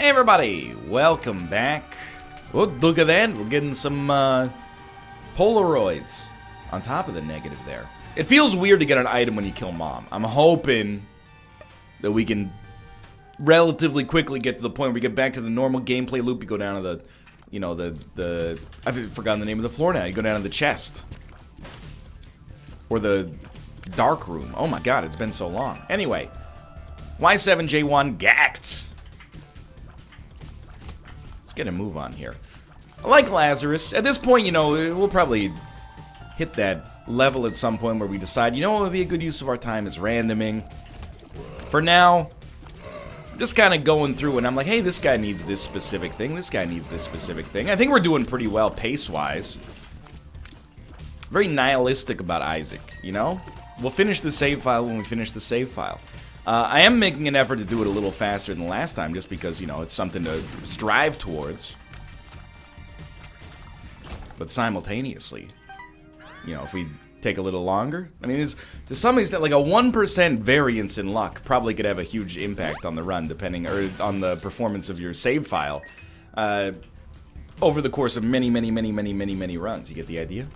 Hey everybody, welcome back. Oh, look at that, we're getting some Polaroids on top of the negative there. It feels weird to get an item when you kill Mom. I'm hoping that we can relatively quickly get to the point where we get back to the normal gameplay loop. You go down to the, you know, the I've forgotten the name of the floor now. You go down to the chest. Or the dark room. Oh my god, it's been so long. Anyway, Y7J1 gacked. Let's get a move on here. I like Lazarus. At this point, you know, we'll probably hit that level at some point where we decide, you know what would be a good use of our time is randoming. For now, I'm just kind of going through and I'm like, hey, this guy needs this specific thing. This guy needs this specific thing. I think we're doing pretty well pace-wise. Very nihilistic about Isaac, you know? We'll finish the save file when we finish the save file. I am making an effort to do it a little faster than last time, just because, you know, it's something to strive towards. But simultaneously, you know, if we take a little longer, I mean, to some extent, like a 1% variance in luck probably could have a huge impact on the run, depending, or on the performance of your save file, over the course of many runs. You get the idea?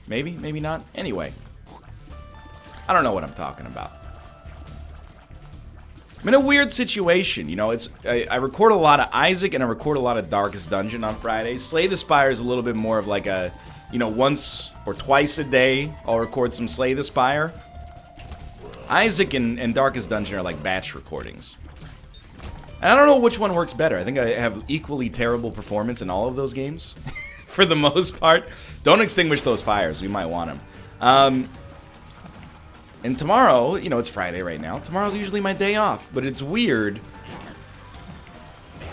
Maybe, maybe not. Anyway, I don't know what I'm talking about. I'm in a weird situation, you know. I record a lot of Isaac and I record a lot of Darkest Dungeon on Fridays. Slay the Spire is a little bit more of like a, you know, once or twice a day I'll record some Slay the Spire. Isaac and Darkest Dungeon are like batch recordings. And I don't know which one works better. I think I have equally terrible performance in all of those games. For the most part. Don't extinguish those fires. We might want them. And tomorrow, you know, it's Friday right now. Tomorrow's usually my day off. But it's weird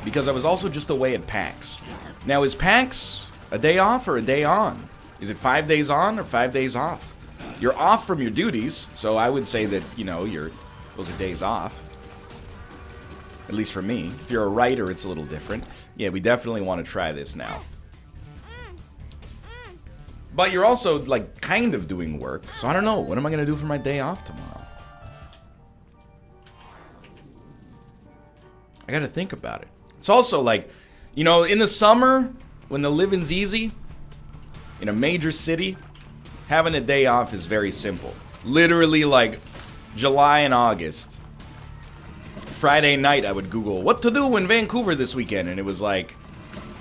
because I was also just away at PAX. Now, is PAX a day off or a day on? Is it 5 days on or 5 days off? You're off from your duties, so I would say that, you know, those are days off. At least for me. If you're a writer, it's a little different. Yeah, we definitely want to try this now. But you're also, like, kind of doing work. So I don't know. What am I going to do for my day off tomorrow? I got to think about it. It's also like, you know, in the summer, when the living's easy, in a major city, having a day off is very simple. Literally, like, July and August. Friday night, I would Google, what to do in Vancouver this weekend? And it was like,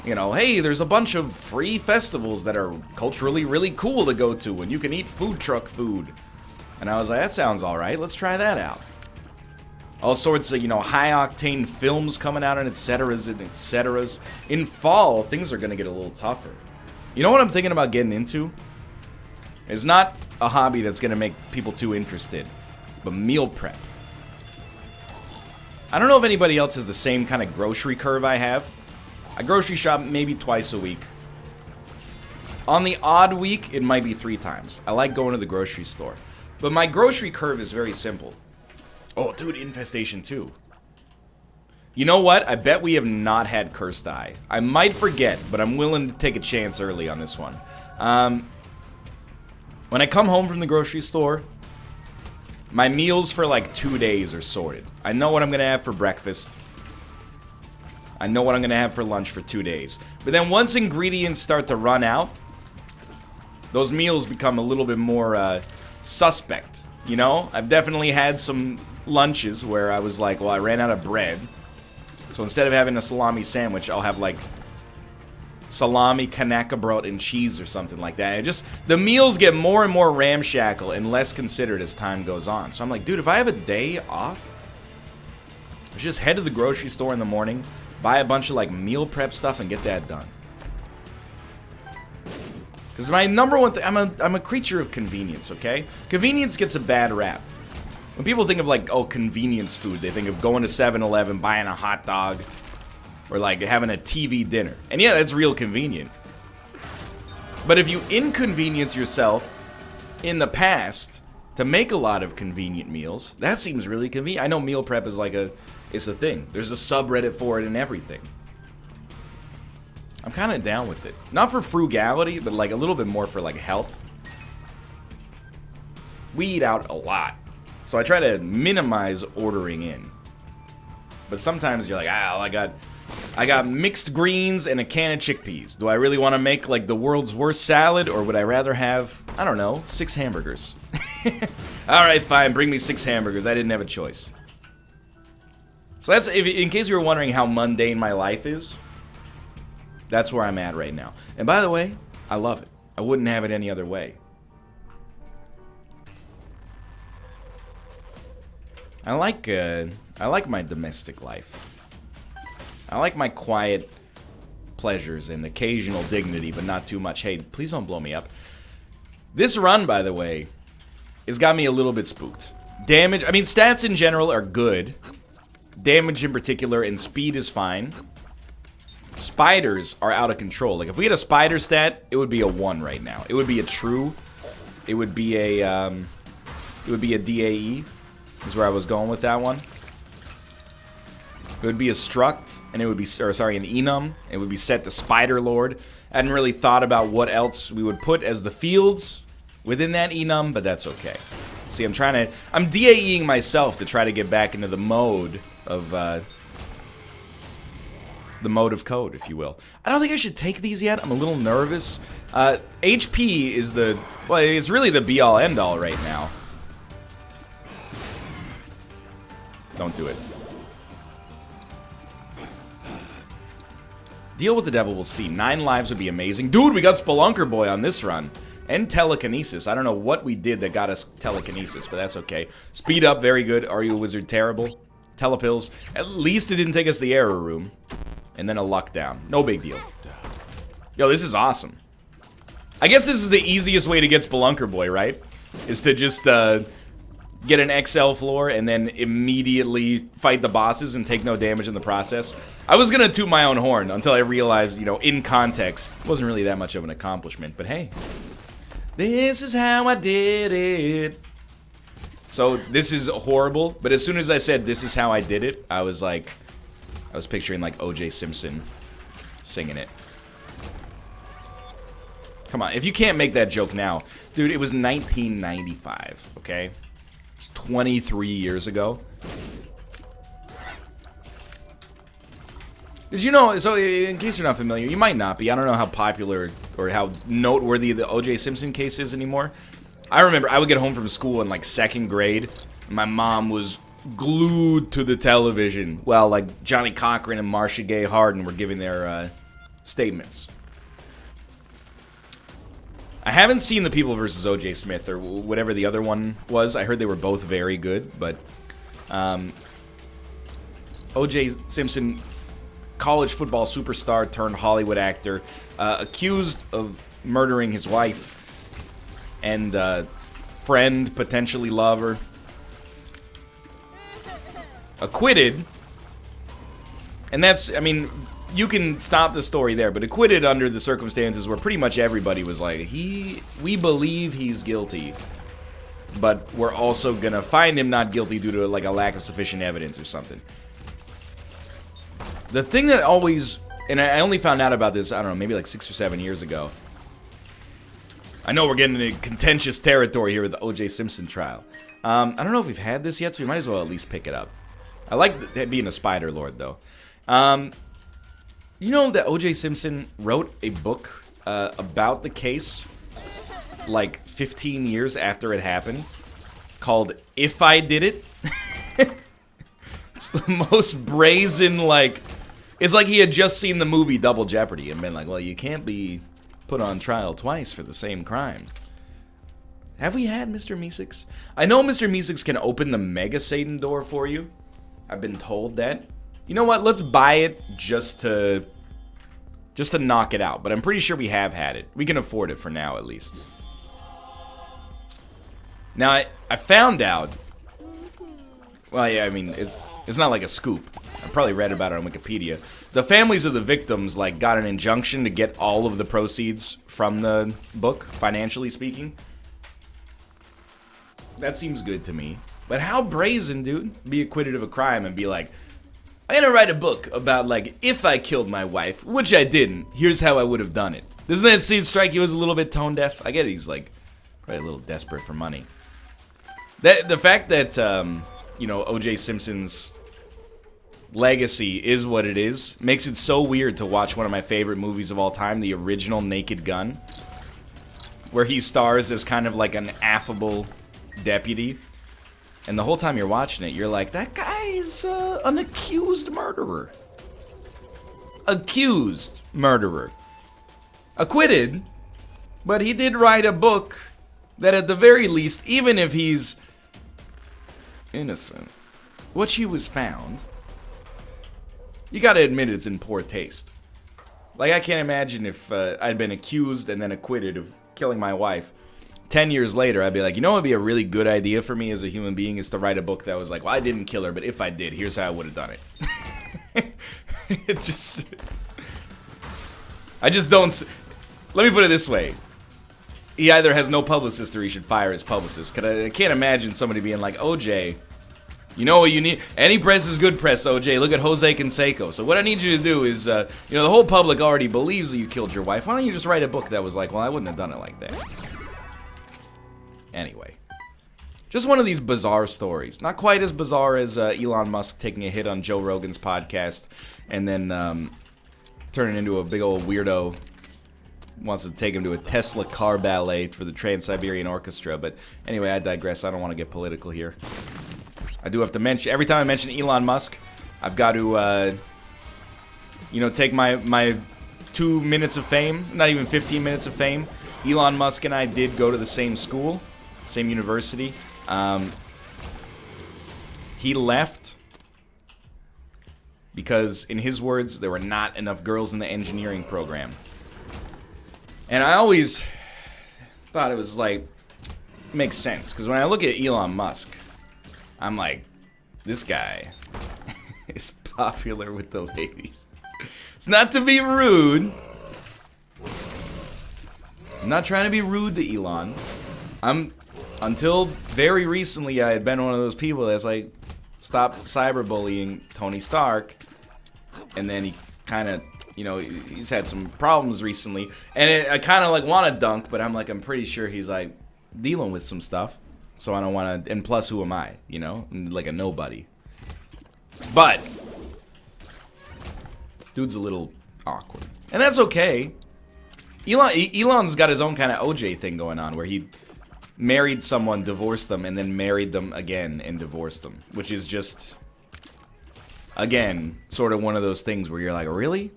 you know, hey, there's a bunch of free festivals that are culturally really cool to go to, and you can eat food truck food. And I was like, that sounds alright, let's try that out. All sorts of, you know, high-octane films coming out and et ceteras and et ceteras. In fall, things are going to get a little tougher. You know what I'm thinking about getting into? It's not a hobby that's going to make people too interested, but meal prep. I don't know if anybody else has the same kind of grocery curve I have. I grocery shop maybe twice a week. On the odd week, it might be 3 times. I like going to the grocery store. But my grocery curve is very simple. Oh, dude, Infestation 2. You know what? I bet we have not had Cursed Eye. I might forget, but I'm willing to take a chance early on this one. When I come home from the grocery store, my meals for like 2 days are sorted. I know what I'm going to have for breakfast. I know what I'm going to have for lunch for 2 days. But then once ingredients start to run out, those meals become a little bit more suspect. You know? I've definitely had some lunches where I was like, well, I ran out of bread. So instead of having a salami sandwich, I'll have like salami, kanakabrot, and cheese or something like that. And the meals get more and more ramshackle and less considered as time goes on. So I'm like, dude, if I have a day off, I should just head to the grocery store in the morning, buy a bunch of, like, meal prep stuff and get that done. Because my number one thing, I'm a creature of convenience, okay? Convenience gets a bad rap. When people think of, like, oh, convenience food, they think of going to 7-Eleven, buying a hot dog, or, like, having a TV dinner. And yeah, that's real convenient. But if you inconvenience yourself in the past to make a lot of convenient meals, that seems really convenient. I know meal prep is like it's a thing. There's a subreddit for it and everything. I'm kind of down with it. Not for frugality, but like a little bit more for like health. We eat out a lot. So I try to minimize ordering in. But sometimes you're like, I got mixed greens and a can of chickpeas. Do I really want to make like the world's worst salad, or would I rather have, I don't know, 6 hamburgers? Alright, fine, bring me 6 hamburgers. I didn't have a choice. So that's, in case you were wondering how mundane my life is, that's where I'm at right now. And by the way, I love it. I wouldn't have it any other way. I like my domestic life. I like my quiet pleasures and occasional dignity, but not too much. Hey, please don't blow me up. This run, by the way, has got me a little bit spooked. Damage, I mean, stats in general are good. Damage in particular, and speed is fine. Spiders are out of control. Like, if we had a spider stat, it would be a 1 right now. It would be a true. It would be a DAE, is where I was going with that one. It would be a struct, and it would be, or sorry, an enum. It would be set to Spider Lord. I hadn't really thought about what else we would put as the fields within that enum, but that's okay. See, I'm DAEing myself to try to get back into the mode of, code, if you will. I don't think I should take these yet. I'm a little nervous. HP is well, it's really the be-all, end-all right now. Don't do it. Deal with the devil, we'll see. 9 lives would be amazing. Dude, we got Spelunker Boy on this run. And telekinesis. I don't know what we did that got us telekinesis, but that's okay. Speed up, very good. Are you a wizard? Terrible. Telepills. At least it didn't take us the error room. And then a luck down. No big deal. Yo, this is awesome. I guess this is the easiest way to get Spelunker Boy, right? Is to just get an XL floor and then immediately fight the bosses and take no damage in the process. I was gonna toot my own horn until I realized, you know, in context, it wasn't really that much of an accomplishment. But hey, this is how I did it. So this is horrible, but as soon as I said this is how I did it, I was picturing like OJ Simpson singing it. Come on, if you can't make that joke now, dude, it was 1995, okay? It's 23 years ago. Did you know, so in case you're not familiar, you might not be, I don't know how popular or how noteworthy the OJ Simpson case is anymore. I remember I would get home from school in like 2nd grade, and my mom was glued to the television while like Johnny Cochran and Marcia Gay Harden were giving their statements. I haven't seen The People vs. O.J. Smith or whatever the other one was. I heard they were both very good, but O.J. Simpson, college football superstar turned Hollywood actor, accused of murdering his wife and friend, potentially lover. Acquitted. And that's, I mean, you can stop the story there, but acquitted under the circumstances where pretty much everybody was like, we believe he's guilty, but we're also gonna find him not guilty due to like a lack of sufficient evidence or something. The thing that always, and I only found out about this, I don't know, maybe like 6 or 7 years ago. I know we're getting into contentious territory here with the O.J. Simpson trial. I don't know if we've had this yet, so we might as well at least pick it up. I like being a Spider Lord, though. You know that O.J. Simpson wrote a book about the case like 15 years after it happened called If I Did It? It's the most brazen, like... It's like he had just seen the movie Double Jeopardy and been like, well, you can't be put on trial twice for the same crime. Have we had Mr. Musings? I know Mr. Musings can open the Mega Satan door for you. I've been told that. You know what? Let's buy it just to knock it out. But I'm pretty sure we have had it. We can afford it for now, at least. Now, I found out... Well, yeah, I mean, it's not like a scoop. I probably read about it on Wikipedia. The families of the victims, like, got an injunction to get all of the proceeds from the book, financially speaking. That seems good to me. But how brazen, dude, be acquitted of a crime and be like, I'm gonna write a book about, like, if I killed my wife, which I didn't, here's how I would have done it. Doesn't that strike you as a little bit tone deaf? I get he's, like, probably a little desperate for money. The fact that, you know, O.J. Simpson's legacy is what it is. Makes it so weird to watch one of my favorite movies of all time, the original Naked Gun, where he stars as kind of like an affable deputy. And the whole time you're watching it, you're like, that guy is an accused murderer. Accused murderer. Acquitted, but he did write a book that at the very least, even if he's innocent, which he was found, you gotta admit it's in poor taste. Like, I can't imagine if I'd been accused and then acquitted of killing my wife. 10 years later, I'd be like, you know what would be a really good idea for me as a human being is to write a book that was like, well, I didn't kill her, but if I did, here's how I would have done it. It just... I just don't... Let me put it this way. He either has no publicist or he should fire his publicist. Cause I can't imagine somebody being like, OJ, you know what you need? Any press is good press, OJ. Look at Jose Canseco. So what I need you to do is, the whole public already believes that you killed your wife. Why don't you just write a book that was like, well, I wouldn't have done it like that. Anyway. Just one of these bizarre stories. Not quite as bizarre as Elon Musk taking a hit on Joe Rogan's podcast and then turning into a big old weirdo. Wants to take him to a Tesla car ballet for the Trans-Siberian Orchestra. But anyway, I digress. I don't want to get political here. I do have to mention, every time I mention Elon Musk, I've got to, take my 2 minutes of fame. Not even 15 minutes of fame. Elon Musk and I did go to the same school, same university. He left because, in his words, there were not enough girls in the engineering program. And I always thought it was like, makes sense. Because when I look at Elon Musk, I'm like, this guy is popular with the ladies. It's not to be rude. I'm not trying to be rude to Elon. Until very recently, I had been one of those people that's like, stop cyberbullying Tony Stark. And then he kind of... he's had some problems recently, and I kind of like want to dunk, but I'm pretty sure he's like dealing with some stuff, so I don't want to. And plus, who am I? I'm like a nobody. But dude's a little awkward, and that's okay. Elon's got his own kind of OJ thing going on, where he married someone, divorced them, and then married them again and divorced them, which is just, again, sort of one of those things where you're like, really?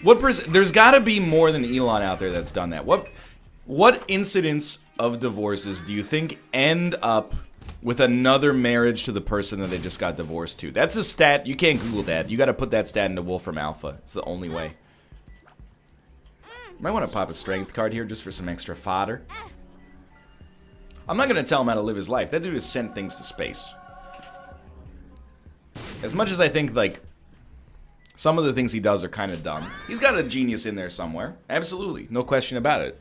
There's got to be more than Elon out there that's done that. What incidents of divorces do you think end up with another marriage to the person that they just got divorced to? That's a stat. You can't Google that. You got to put that stat into Wolfram Alpha. It's the only way. Might want to pop a strength card here just for some extra fodder. I'm not going to tell him how to live his life. That dude has sent things to space. As much as I think, like, some of the things he does are kind of dumb, he's got a genius in there somewhere. Absolutely. No question about it.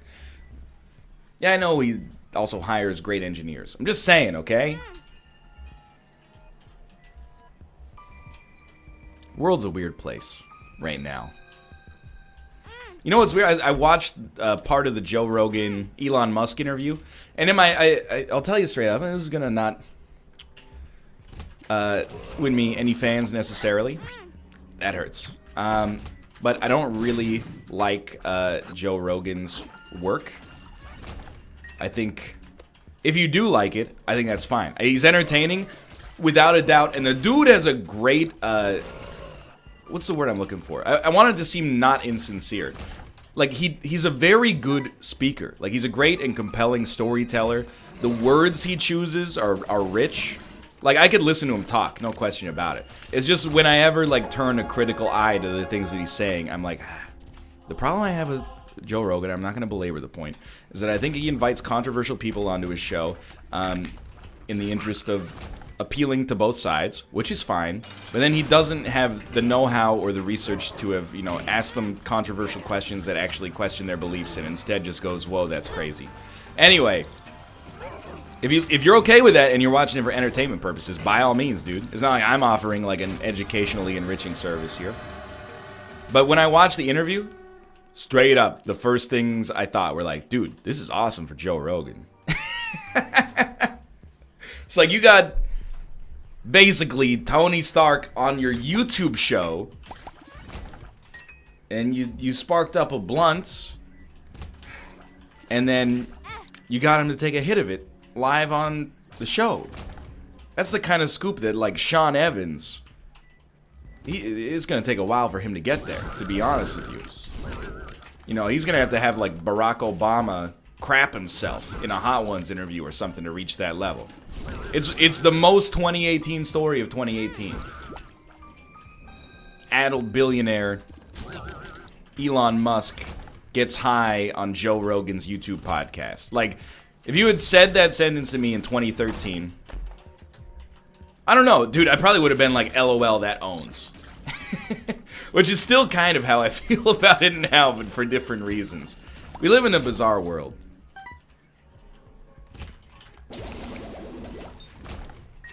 Yeah, I know he also hires great engineers. I'm just saying, okay? World's a weird place right now. You know what's weird? I watched part of the Joe Rogan Elon Musk interview, and I'll tell you straight up, this is gonna not win me any fans necessarily. That hurts. But I don't really like Joe Rogan's work. I think if you do like it, I think that's fine. He's entertaining, without a doubt, and the dude has a great, what's the word I'm looking for? I wanted to seem not insincere. Like, he's a very good speaker. Like, he's a great and compelling storyteller. The words he chooses are rich. Like, I could listen to him talk, no question about it. It's just when I ever, like, turn a critical eye to the things that he's saying, I'm like, the problem I have with Joe Rogan, I'm not going to belabor the point, is that I think he invites controversial people onto his show in the interest of appealing to both sides, which is fine, but then he doesn't have the know-how or the research to have, asked them controversial questions that actually question their beliefs, and instead just goes, whoa, that's crazy. Anyway, if you're okay with that and you're watching it for entertainment purposes, by all means, dude. It's not like I'm offering like an educationally enriching service here. But when I watched the interview, straight up, the first things I thought were like, dude, this is awesome for Joe Rogan. It's like you got basically Tony Stark on your YouTube show, and you sparked up a blunt, and then you got him to take a hit of it live on the show. That's the kind of scoop that, like, Sean Evans, it's gonna take a while for him to get there, to be honest with you. You know, he's gonna have, like, Barack Obama crap himself in a Hot Ones interview or something to reach that level. It's the most 2018 story of 2018. Addled billionaire Elon Musk gets high on Joe Rogan's YouTube podcast. Like, if you had said that sentence to me in 2013, I don't know, dude, I probably would have been like, LOL, that owns. Which is still kind of how I feel about it now, but for different reasons. We live in a bizarre world.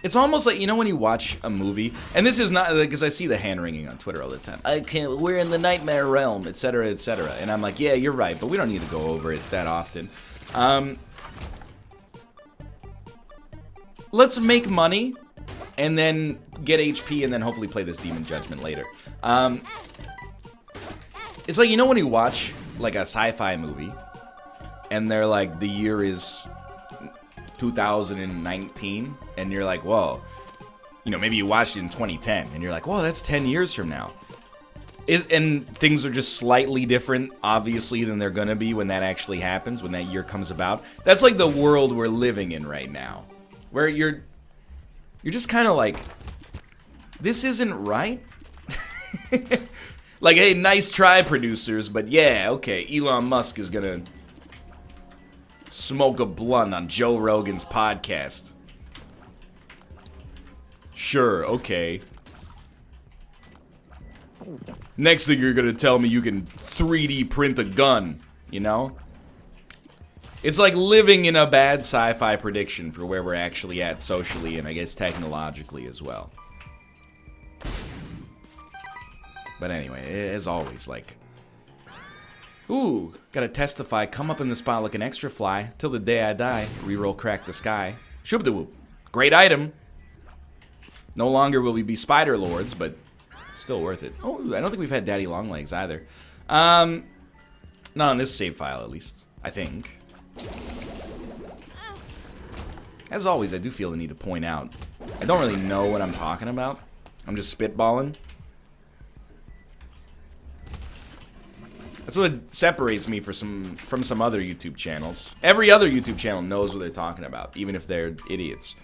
It's almost like, you know, when you watch a movie, and this is not, because I see the hand-wringing on Twitter all the time. We're in the nightmare realm, etc., etc. And I'm like, yeah, you're right, but we don't need to go over it that often. Let's make money, and then get HP, and then hopefully play this Demon Judgment later. It's like, you know when you watch, like, a sci-fi movie, and they're like, the year is 2019, and you're like, whoa, you know, maybe you watched it in 2010, and you're like, whoa, that's 10 years from now. And things are just slightly different, obviously, than they're gonna be when that actually happens, when that year comes about. That's like the world we're living in right now, where you're just kind of like, this isn't right. Like, hey, nice try, producers, but yeah, okay, Elon Musk is gonna smoke a blunt on Joe Rogan's podcast. Sure, okay. Next thing you're gonna tell me you can 3D print a gun, you know? It's like living in a bad sci-fi prediction for where we're actually at socially and I guess technologically as well. But anyway, as always, like, ooh, gotta testify, come up in the spot looking extra fly, till the day I die, reroll crack the sky. Shoop-de-whoop. Great item. No longer will we be spider lords, but still worth it. Oh, I don't think we've had daddy long legs either. Not on this save file, at least, I think. As always, I do feel the need to point out, I don't really know what I'm talking about. I'm just spitballing. That's what separates me from some other YouTube channels. Every other YouTube channel knows what they're talking about, even if they're idiots.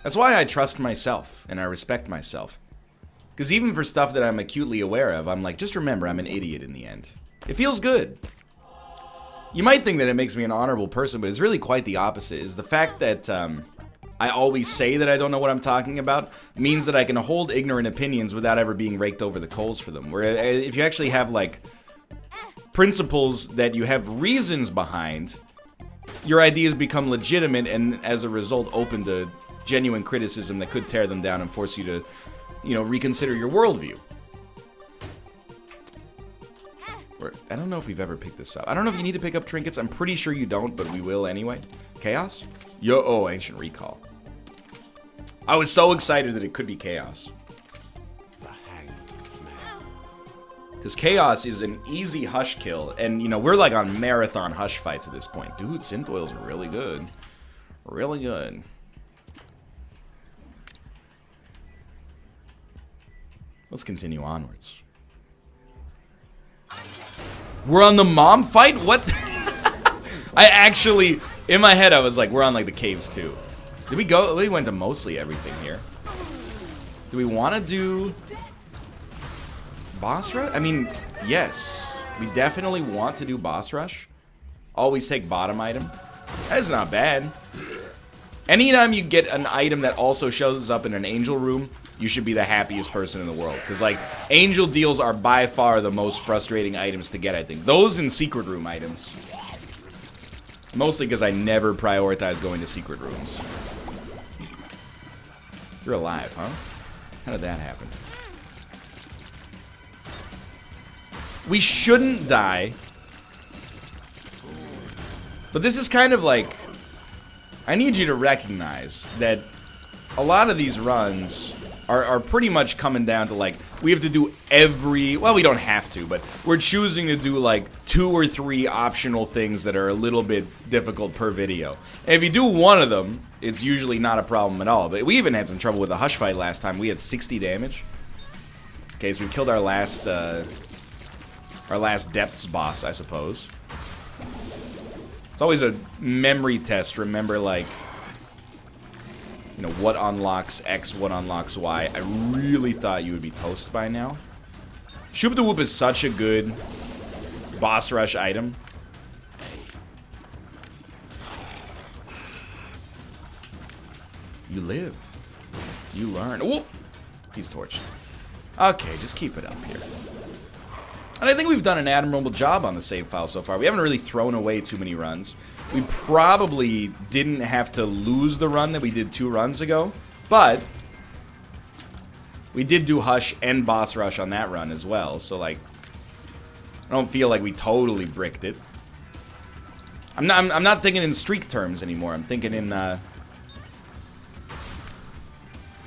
That's why I trust myself, and I respect myself. Because even for stuff that I'm acutely aware of, I'm like, just remember, I'm an idiot in the end. It feels good. You might think that it makes me an honorable person, but it's really quite the opposite. Is the fact that I always say that I don't know what I'm talking about means that I can hold ignorant opinions without ever being raked over the coals for them. Where if you actually have, like, principles that you have reasons behind, your ideas become legitimate and as a result open to genuine criticism that could tear them down and force you to, you know, reconsider your worldview. I don't know if we've ever picked this up. I don't know if you need to pick up trinkets. I'm pretty sure you don't, but we will anyway. Chaos? Oh, Ancient Recall. I was so excited that it could be Chaos. Because Chaos is an easy hush kill, and, you know, we're like on marathon hush fights at this point. Dude, synth oils are really good. Really good. Let's continue onwards. We're on the mom fight? What? I actually, in my head, I was like, we're on, like, the caves, too. Did we go? We went to mostly everything here. Do we want to do boss rush? I mean, yes. We definitely want to do boss rush. Always take bottom item. That's not bad. Anytime you get an item that also shows up in an angel room, you should be the happiest person in the world. Because, like, angel deals are by far the most frustrating items to get, I think. Those and secret room items. Mostly because I never prioritize going to secret rooms. You're alive, huh? How did that happen? We shouldn't die. But this is kind of like I need you to recognize that a lot of these runs are pretty much coming down to, like, we have to do well, we don't have to, but we're choosing to do, like, 2 or 3 optional things that are a little bit difficult per video. And if you do one of them, it's usually not a problem at all. But we even had some trouble with the Hush fight last time. We had 60 damage. Okay, so we killed our last depths boss, I suppose. It's always a memory test. Remember, like, you know, what unlocks X, what unlocks Y. I really thought you would be toast by now. Shoop the Whoop is such a good boss rush item. You live. You learn. Whoop! He's torched. Okay, just keep it up here. And I think we've done an admirable job on the save file so far. We haven't really thrown away too many runs. We probably didn't have to lose the run that we did 2 runs ago, but we did do Hush and Boss Rush on that run as well, so, like, I don't feel like we totally bricked it. I'm not thinking in streak terms anymore. I'm thinking in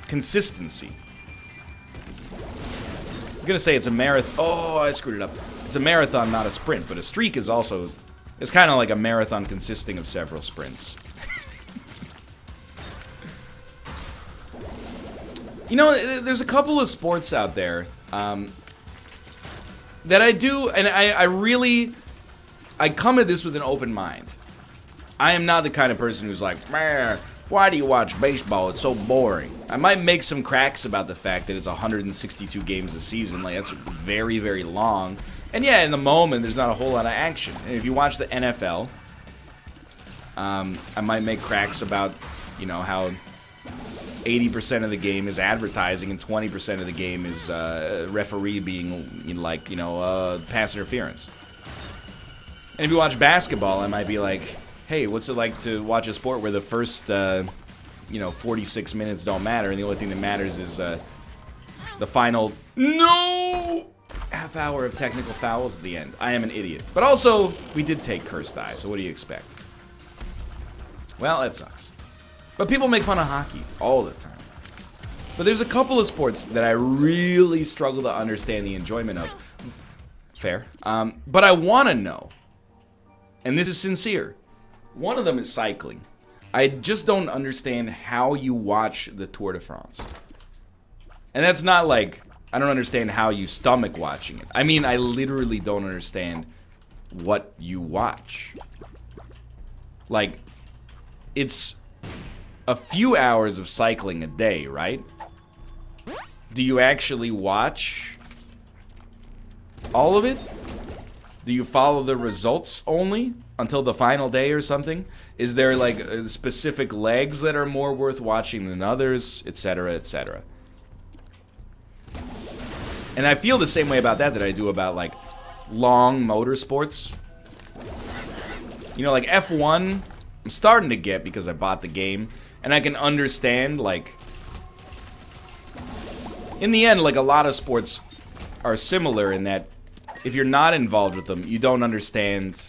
consistency. I was gonna say it's a marathon. Oh, I screwed it up. It's a marathon, not a sprint, but a streak is also... It's kind of like a marathon consisting of several sprints. You know, there's a couple of sports out there that I do, and I come at this with an open mind. I am not the kind of person who's like, man, why do you watch baseball? It's so boring. I might make some cracks about the fact that it's 162 games a season. Like, that's very, very long. And yeah, in the moment, there's not a whole lot of action. And if you watch the NFL, I might make cracks about, you know, how 80% of the game is advertising and 20% of the game is referee being, like, you know, pass interference. And if you watch basketball, I might be like, hey, what's it like to watch a sport where the first, you know, 46 minutes don't matter, and the only thing that matters is the final half hour of technical fouls at the end. I am an idiot. But also, we did take Cursed Eye, so what do you expect? Well, that sucks. But people make fun of hockey all the time. But there's a couple of sports that I really struggle to understand the enjoyment of. Fair. But I want to know, and this is sincere. One of them is cycling. I just don't understand how you watch the Tour de France. And that's not like, I don't understand how you stomach watching it. I mean, I literally don't understand what you watch. Like, it's a few hours of cycling a day, right? Do you actually watch all of it? Do you follow the results only until the final day or something? Is there, like, specific legs that are more worth watching than others, etc., etc.? And I feel the same way about that I do about, like, long motorsports. You know, like F1, I'm starting to get because I bought the game, and I can understand, like, in the end, like, a lot of sports are similar in that if you're not involved with them, you don't understand,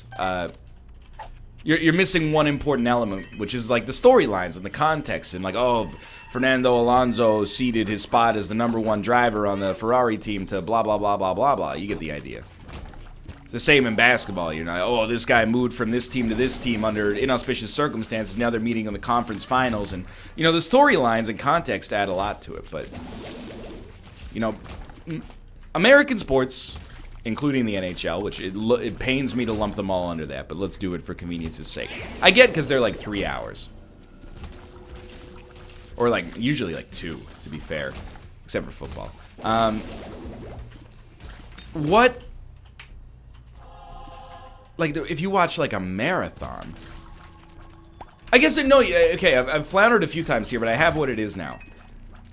you're missing one important element, which is, like, the storylines and the context, and, like, oh, Fernando Alonso ceded his spot as the #1 driver on the Ferrari team to blah, blah, blah, blah, blah, blah. You get the idea. It's the same in basketball. You're not, oh, this guy moved from this team to this team under inauspicious circumstances. Now they're meeting in the conference finals. And, you know, the storylines and context add a lot to it. But, you know, American sports, including the NHL, which it pains me to lump them all under that, but let's do it for convenience's sake. I get because they're like 3 hours. Or, like, usually, like, 2, to be fair. Except for football. What... Like, if you watch, like, a marathon... I guess, no, okay, I've floundered a few times here, but I have what it is now.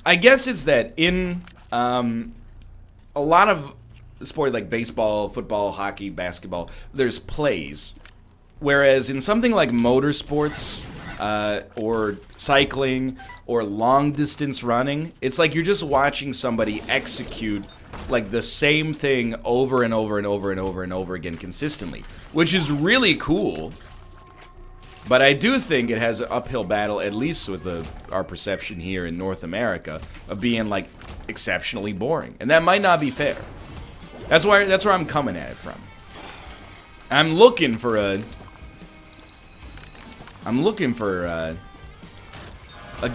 I guess it's that in, a lot of sport, like baseball, football, hockey, basketball, there's plays. Whereas in something like motorsports... or cycling, or long-distance running, it's like you're just watching somebody execute, like, the same thing over and over and over and over and over again consistently, which is really cool. But I do think it has an uphill battle, at least with our perception here in North America, of being, like, exceptionally boring. And that might not be fair. That's where I'm coming at it from. I'm looking for a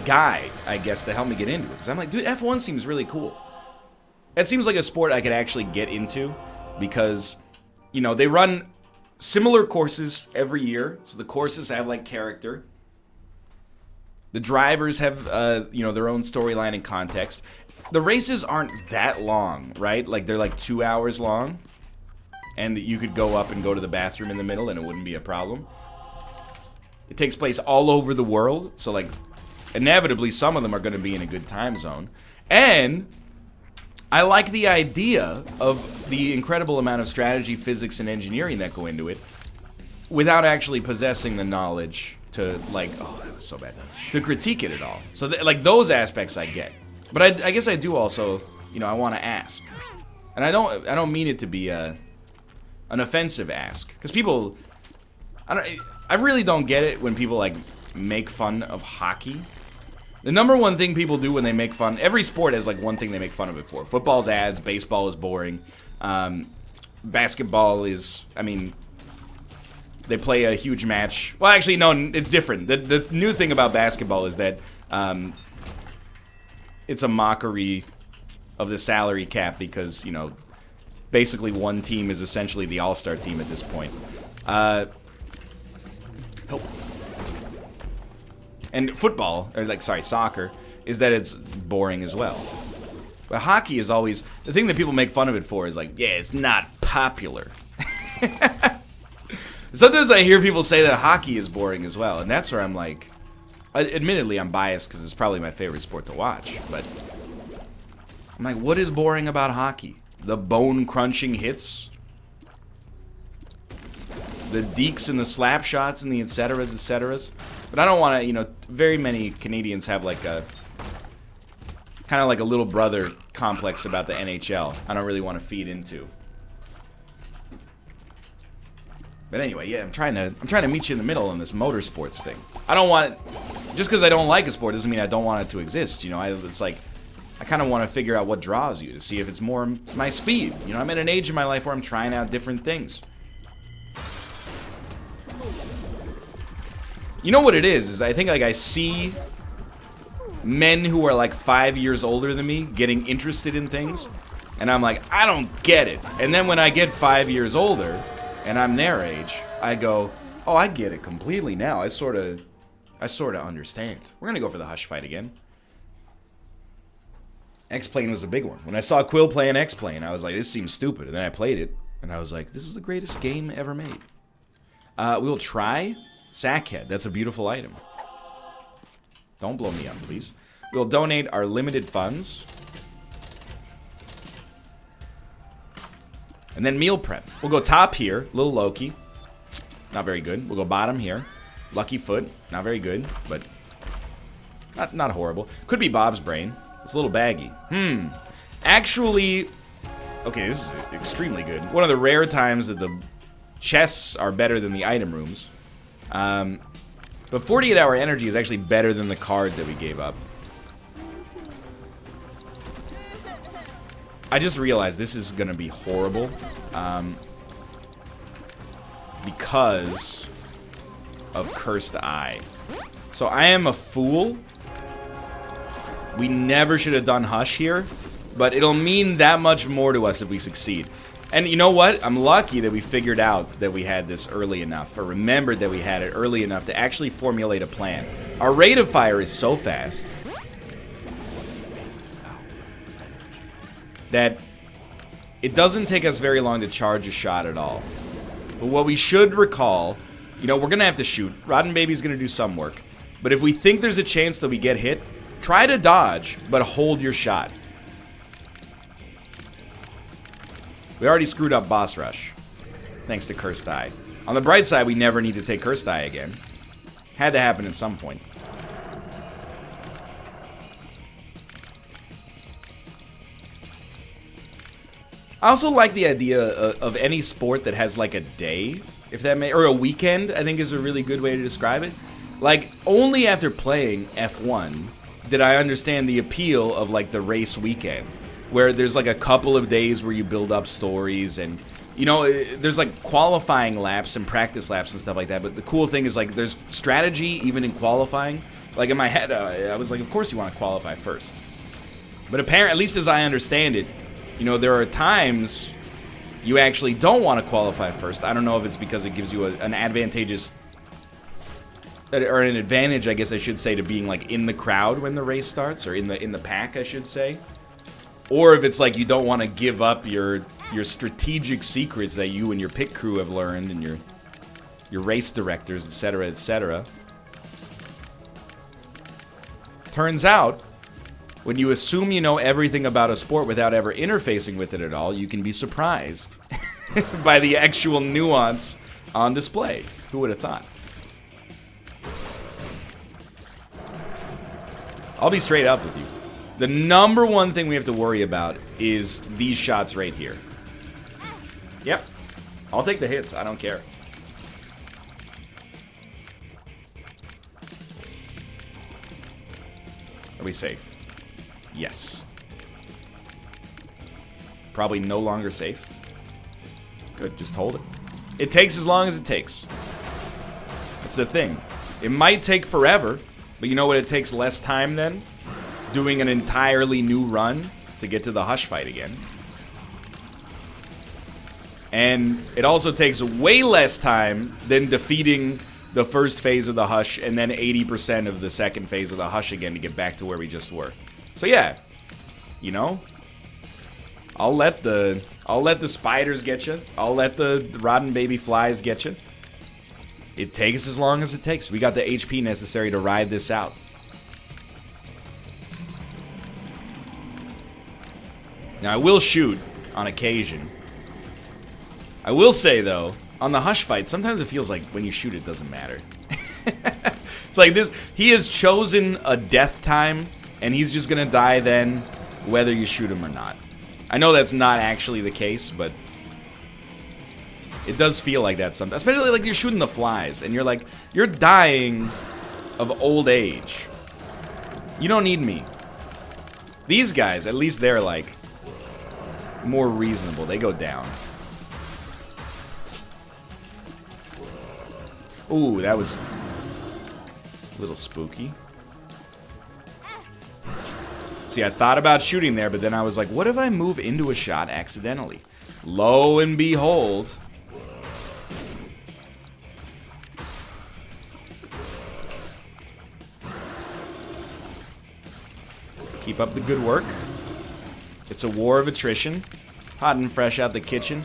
guide, I guess, to help me get into it. Because I'm like, dude, F1 seems really cool. It seems like a sport I could actually get into. Because, you know, they run similar courses every year. So the courses have, like, character. The drivers have, you know, their own storyline and context. The races aren't that long, right? Like, they're, like, 2 hours long. And you could go up and go to the bathroom in the middle and it wouldn't be a problem. It takes place all over the world. So, like, inevitably, some of them are going to be in a good time zone. And I like the idea of the incredible amount of strategy, physics, and engineering that go into it without actually possessing the knowledge to, like, oh, that was so bad, to critique it at all. So, like, those aspects I get. But I guess I do also, you know, I want to ask. And I don't mean it to be an offensive ask. Because people, I really don't get it when people, like, make fun of hockey. The number one thing people do when they make fun, every sport has, like, one thing they make fun of it for. Football's ads, baseball is boring. Basketball is, I mean, they play a huge match. Well, actually, no, it's different. The new thing about basketball is that it's a mockery of the salary cap because, you know, basically one team is essentially the all-star team at this point. And football, or like, sorry, soccer, is that it's boring as well. But hockey is always, the thing that people make fun of it for is like, yeah, it's not popular. Sometimes I hear people say that hockey is boring as well, and that's where I'm like, admittedly, I'm biased because it's probably my favorite sport to watch, but I'm like, what is boring about hockey? The bone-crunching hits? The dekes and the slap shots and the et ceteras. But I don't want to, you know, very many Canadians have like a, kind of like a little brother complex about the NHL. I don't really want to feed into. But anyway, yeah, I'm trying to meet you in the middle on this motorsports thing. I don't want, just because I don't like a sport doesn't mean I don't want it to exist. You know, it's like, I kind of want to figure out what draws you to see if it's more my speed. You know, I'm at an age in my life where I'm trying out different things. You know what it is I think, like, I see men who are like 5 years older than me getting interested in things, and I'm like, I don't get it. And then when I get 5 years older and I'm their age, I go, oh, I get it completely now. I sort of understand. We're gonna go for the Hush fight again. X-Plane was a big one. When I saw Quill play an X-Plane, I was like, this seems stupid. And then I played it, and I was like, this is the greatest game ever made. We'll try Sackhead. That's a beautiful item. Don't blow me up, please. We'll donate our limited funds. And then meal prep. We'll go top here. Little Loki. Not very good. We'll go bottom here. Lucky Foot. Not very good, but not horrible. Could be Bob's Brain. It's a little baggy. Actually, okay, this is extremely good. One of the rare times that the chests are better than the item rooms. But 48-hour energy is actually better than the card that we gave up. I just realized this is gonna be horrible. Because of Cursed Eye. So I am a fool. We never should have done Hush here, but it'll mean that much more to us if we succeed. And you know what? I'm lucky that we figured out that we had this early enough, or remembered that we had it early enough to actually formulate a plan. Our rate of fire is so fast that it doesn't take us very long to charge a shot at all. But what we should recall, you know, we're going to have to shoot. Rotten Baby's going to do some work. But if we think there's a chance that we get hit, try to dodge, but hold your shot. We already screwed up Boss Rush, thanks to Cursed Eye. On the bright side, we never need to take Cursed Eye again. Had to happen at some point. I also like the idea of any sport that has like a day. if that may, or a weekend, I think is a really good way to describe it. Like, only after playing F1 did I understand the appeal of, like, the race weekend, where there's, like, a couple of days where you build up stories, and, you know, there's, like, qualifying laps and practice laps and stuff like that, but the cool thing is, like, there's strategy even in qualifying. Like, in my head, I was like, of course you want to qualify first. But apparently, at least as I understand it, you know, there are times you actually don't want to qualify first. I don't know if it's because it gives you an advantageous, or an advantage, I guess I should say, to being like in the crowd when the race starts, or in the pack, I should say, or if it's like you don't want to give up your strategic secrets that you and your pit crew have learned, and your race directors, etc., etc. Turns out, when you assume you know everything about a sport without ever interfacing with it at all, you can be surprised by the actual nuance on display. Who would have thought? I'll be straight up with you. The number one thing we have to worry about is these shots right here. Yep. I'll take the hits. I don't care. Are we safe? Yes. Probably no longer safe. Good, just hold it. It takes as long as it takes. That's the thing. It might take forever, but you know what it takes less time then? Doing an entirely new run to get to the Hush fight again. And it also takes way less time than defeating the first phase of the Hush and then 80% of the second phase of the Hush again to get back to where we just were. So yeah, you know, I'll let the spiders get you. I'll let the rotten baby flies get you. It takes as long as it takes. We got the HP necessary to ride this out. Now I will shoot on occasion. I will say though, on the Hush fight, sometimes it feels like when you shoot it doesn't matter. It's like this, he has chosen a death time, and he's just gonna die then, whether you shoot him or not. I know that's not actually the case, but it does feel like that sometimes. Especially like you're shooting the flies, and you're like, you're dying of old age. You don't need me. These guys, at least they're like more reasonable. They go down. Ooh, that was a little spooky. See, I thought about shooting there, but then I was like, what if I move into a shot accidentally? Lo and behold. Keep up the good work. It's a war of attrition. Hot and fresh out the kitchen.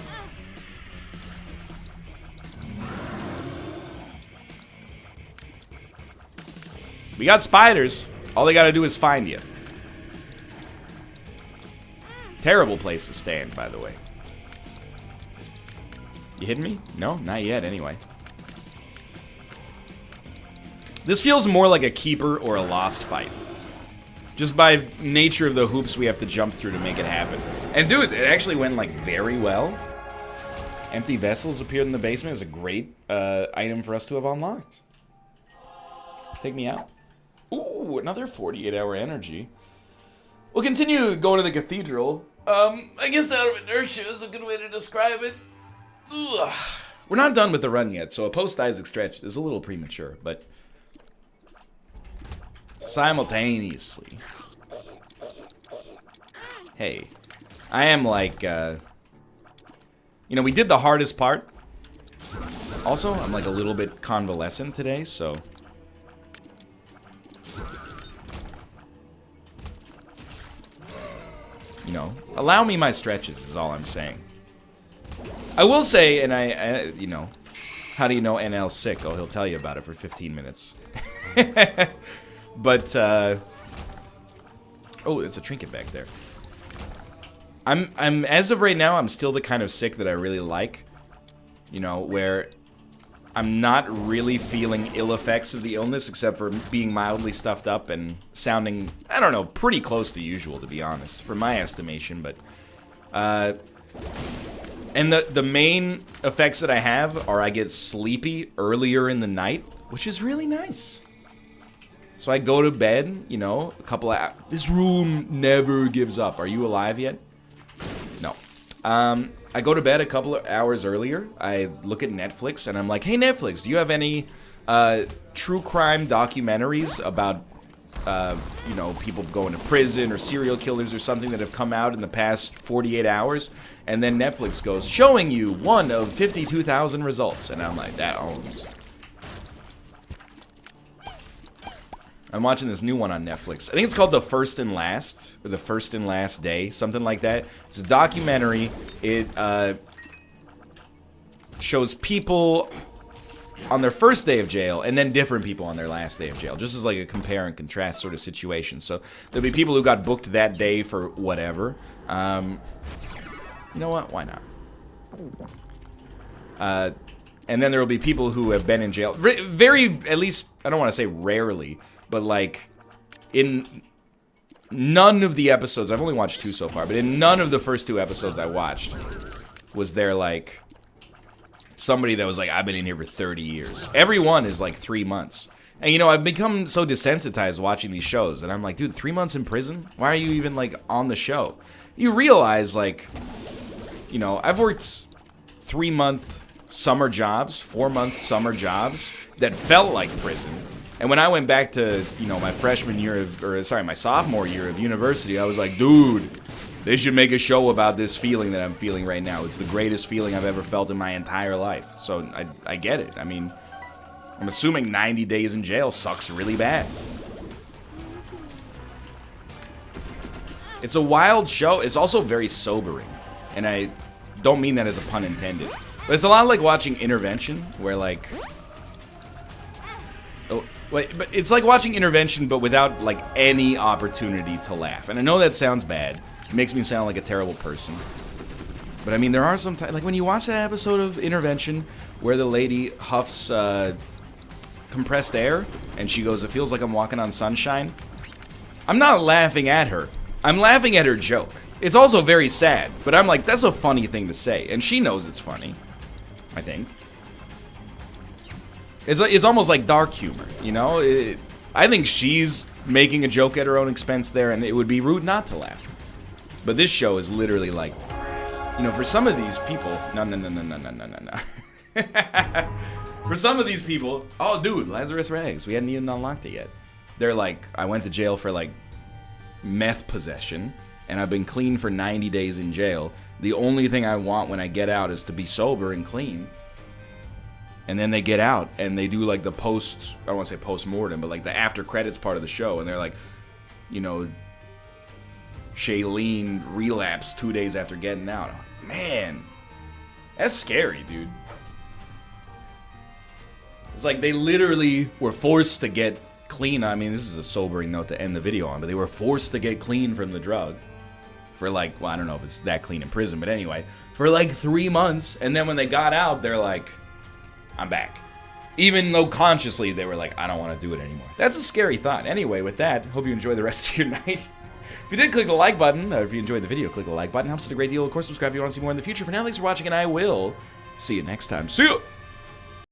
We got spiders. All they gotta do is find you. Terrible place to stand, by the way. You hitting me? No, not yet, anyway. This feels more like a keeper or a lost fight. Just by nature of the hoops we have to jump through to make it happen. And dude, it actually went like very well. Empty vessels appeared in the basement is a great item for us to have unlocked. Take me out. Ooh, another 48-hour energy. We'll continue going to the cathedral. I guess out of inertia is a good way to describe it. Ugh. We're not done with the run yet, so a post-Isaac stretch is a little premature, but simultaneously. Hey, I am like, you know, we did the hardest part. Also, I'm like a little bit convalescent today, so you know, allow me my stretches is all I'm saying. I will say, and I you know, how do you know NL's sick? Oh, he'll tell you about it for 15 minutes. But, oh, there's a trinket back there. I'm, as of right now, I'm still the kind of sick that I really like. You know, where I'm not really feeling ill effects of the illness, except for being mildly stuffed up and sounding, I don't know, pretty close to usual, to be honest, for my estimation, but, And the main effects that I have are I get sleepy earlier in the night, which is really nice. So I go to bed, you know, a couple of hours. This room never gives up. Are you alive yet? No. I go to bed a couple of hours earlier. I look at Netflix and I'm like, hey, Netflix, do you have any true crime documentaries about, you know, people going to prison or serial killers or something that have come out in the past 48 hours? And then Netflix goes, showing you one of 52,000 results. And I'm like, that owns. I'm watching this new one on Netflix. I think it's called The First and Last, or The First and Last Day, something like that. It's a documentary. It shows people on their first day of jail, and then different people on their last day of jail, just as like a compare and contrast sort of situation. So there'll be people who got booked that day for whatever. You know what? Why not? And then there will be people who have been in jail. Very, at least, I don't want to say rarely, but like, in none of the episodes, I've only watched 2 so far, but in none of the first 2 episodes I watched was there like somebody that was like, I've been in here for 30 years. Every one is like 3 months. And you know, I've become so desensitized watching these shows, and I'm like, dude, 3 months in prison? Why are you even like on the show? You realize, like, you know, I've worked 3-month summer jobs, 4-month summer jobs that felt like prison. And when I went back to, you know, my freshman year of, or sorry, my sophomore year of university, I was like, dude, they should make a show about this feeling that I'm feeling right now. It's the greatest feeling I've ever felt in my entire life. So I get it. I mean, I'm assuming 90 days in jail sucks really bad. It's a wild show. It's also very sobering. And I don't mean that as a pun intended. But it's a lot like watching Intervention, where like... But it's like watching Intervention, but without like any opportunity to laugh. And I know that sounds bad. It makes me sound like a terrible person. But I mean, there are some times, like when you watch that episode of Intervention where the lady huffs compressed air and she goes, it feels like I'm walking on sunshine. I'm not laughing at her. I'm laughing at her joke. It's also very sad, but I'm like, that's a funny thing to say. And she knows it's funny, I think. It's almost like dark humor, you know? I think she's making a joke at her own expense there, and it would be rude not to laugh. But this show is literally like, you know, for some of these people... No. For some of these people... Oh, dude, Lazarus Rags. We hadn't even unlocked it yet. They're like, I went to jail for, like, meth possession, and I've been clean for 90 days in jail. The only thing I want when I get out is to be sober and clean. And then they get out, and they do, like, the post... I don't want to say post-mortem, but, like, the after-credits part of the show. And they're like, you know... Shailene relapsed 2 days after getting out. I'm like, man, that's scary, dude. It's like they literally were forced to get clean. I mean, this is a sobering note to end the video on, but they were forced to get clean from the drug for like, well, I don't know if it's that clean in prison, but anyway, for like 3 months. And then when they got out, they're like, I'm back. Even though consciously they were like, I don't want to do it anymore. That's a scary thought. Anyway, with that, hope you enjoy the rest of your night. If you did, click the like button. If you enjoyed the video, click the like button. Helps us a great deal. Of course, subscribe if you want to see more in the future. For now, thanks for watching, and I will see you next time. See ya!